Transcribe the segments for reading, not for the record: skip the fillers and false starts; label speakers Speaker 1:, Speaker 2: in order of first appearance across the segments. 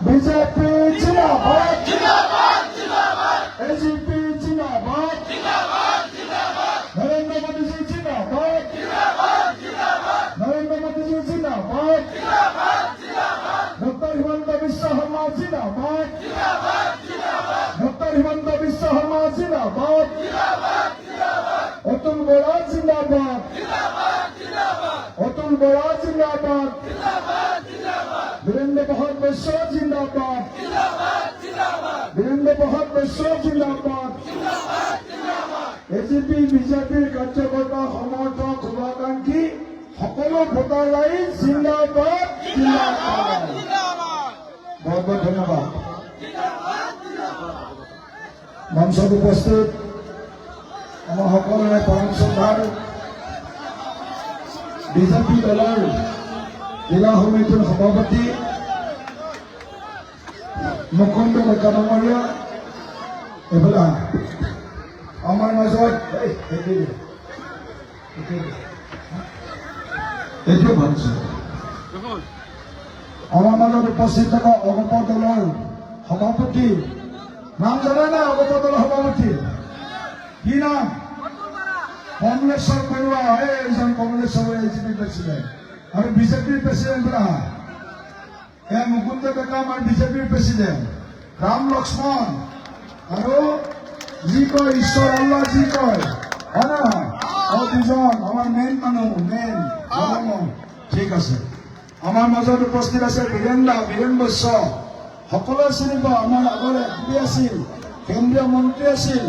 Speaker 1: BJP জিন্দাবাদ AGP জিন্দাবাদ নরেন্দ্র মোদীজি জিন্দাবাদ নরেন্দ্র মোদীজি জিন্দাবাদ ডক্টর হিমন্ত বিশ্ব শর্মা জিন্দাবাদ ডক্টর হিমন্ত বিশ্ব শর্মা জিন্দাবাদ অতুল বরা জিন্দাবাদ অতুল বরা জিন্দাবাদ বীরেন্দ্র প্রসাদ বৈশ্য জিন্দাবাদ বীরেন্দ্র প্রসাদ বৈশ্য জিন্দাবাদ এজিপি বিজেপিৰ কাৰ্যকৰ্তা সমৰ্থক শুভাকাংক্ষী সকলো ভোটাৰ ৰাইজ জিন্দাবাদ জিন্দাবাদ বহুত বহুত ধন্যবাদ মঞ্চত উপস্থিত আমাৰ সকলোৰে পৰম শ্ৰদ্ধাৰ বিজেপি দলৰ জিলা সমিতিৰ সভাপতি মুকুন্দ ডেকা ডাঙৰীয়া এইফালে আমাৰ মাজত এইটো ভাবিছো আমাৰ মাজত উপস্থিত থকা অগপ দলৰ সভাপতি নাম জানে নাই অগপ দলৰ সভাপতি কি নাম কমলেশ্বৰ বৰুৱা এইজন কমলেশ্বৰৰ এজিপি প্ৰেচিডেণ্ট আৰু বিজেপিৰ প্ৰেচিডেণ্ট এয়া মুকুন্দ ডেকা আমাৰ বিজেপিৰ প্ৰেচিডেণ্ট ৰাম লক্ষ্মণ আৰু যি কয় ঈশ্বৰ আল্লাহ যি কয় হয় নহয় আৰু দুজন আমাৰ মেইন মানুহ মেইন ঠিক আছে আমাৰ মাজত উপস্থিত আছে বীৰেন বৈশ্য সকলোৱে চিনি পাওঁ আমাৰ আগৰ এমপি আছিল কেন্দ্ৰীয় মন্ত্ৰী আছিল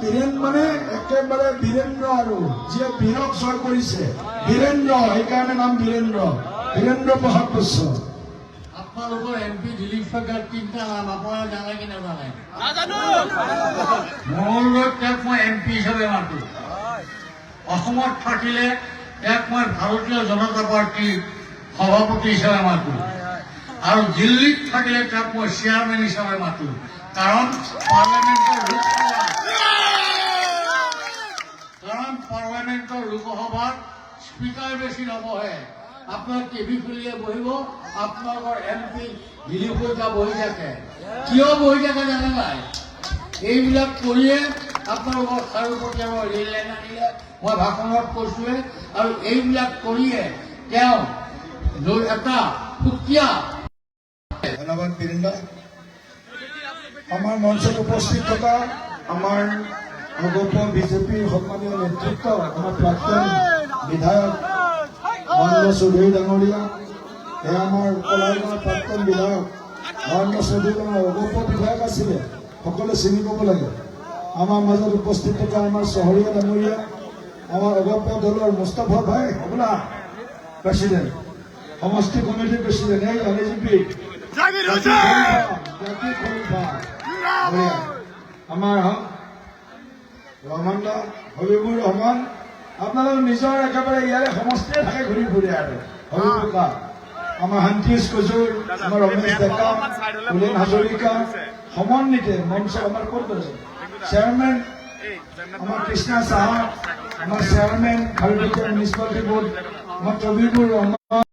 Speaker 1: বীৰেন মানে একেবাৰে বীৰেন্দ্ৰ আৰু যিয়ে বীৰক জয় কৰিছে বীৰেন্দ্ৰ সেইকাৰণে নাম বীৰেন্দ্ৰ প্ৰসাদ বৈশ্য
Speaker 2: আপোনালোকৰ এমপি দিলীপ শইকীয়াৰ তিনিটা নাম আপোনাৰ জানে কি নাজানে মংগলদৈত তেওঁক মই এমপি হিচাপে মাতো অসমত থাকিলে তেওঁক মই ভাৰতীয় জনতা পাৰ্টীৰ সভাপতি হিচাপে মাতো আৰু দিল্লীত থাকিলে তেওঁক মই চেয়াৰমেন হিচাপে মাতো কাৰণ পাৰ্লামেণ্টৰ লোকসভাত স্পীকাৰ বেছি নবহে আপোনাৰ টিভি খুলিয়ে বহিব আপোনালোকৰ এমপি দিলীপ শইকীয়া বহি থাকে কিয় বহি থাকে জানে নাই এইবিলাক কৰিয়ে আপোনালোকৰ চাৰিওপতিয়া মই ৰেল লাইন আনিলে মই ভাষণত কৈছোৱে আৰু এইবিলাক কৰিয়ে তেওঁ এটা সুকীয়া
Speaker 1: ধন্যবাদ বীৰেন্দ্ৰ আমাৰ মঞ্চত উপস্থিত থকা আমাৰ অগপ বিজেপিৰ সন্মানীয় নেতৃত্ব আমাৰ প্ৰাক্তন বিধায়ক মহেন্দ্ৰ চৌধুৰী ডাঙৰীয়া এয়া আমাৰ কলাইগাঁৱৰ প্ৰাক্তন বিধায়ক মহেন্দ্ৰ চৌধুৰী ডাঙৰীয়া অগপ বিধায়ক আছিলে সকলোৱে চিনি পাব লাগে আমাৰ মাজত উপস্থিত থকা আমাৰ চহৰীয়া ডাঙৰীয়া আমাৰ অগপ দলৰ মুস্তাফা ভাই হবলা প্ৰেচিডেণ্ট সমষ্টি কমিটিৰ প্ৰেচিডেণ্ট এই এজিপি আমাৰ ৰহমান দা হবিবুৰ ৰহমান আপোনালোক নিজৰ একেবাৰে ইয়াৰে সমষ্টিয়ে থাকে ঘূৰি ফুৰি আৰু হবিবুৰ দা আমাৰ শান্তিশ কজুৰ আমাৰ ৰমেশ ডেকা কুলেন হাজৰিকা সমন্বিতে মঞ্চ আমাৰ ক'ত আছে চেয়াৰমেন আমাৰ কৃষ্ণা চাহা আমাৰ চেয়াৰমেন খাৰুপেটীয়া মিউনিচিপালিটি বোৰ্ড আমাৰ কবিবুৰ ৰহমান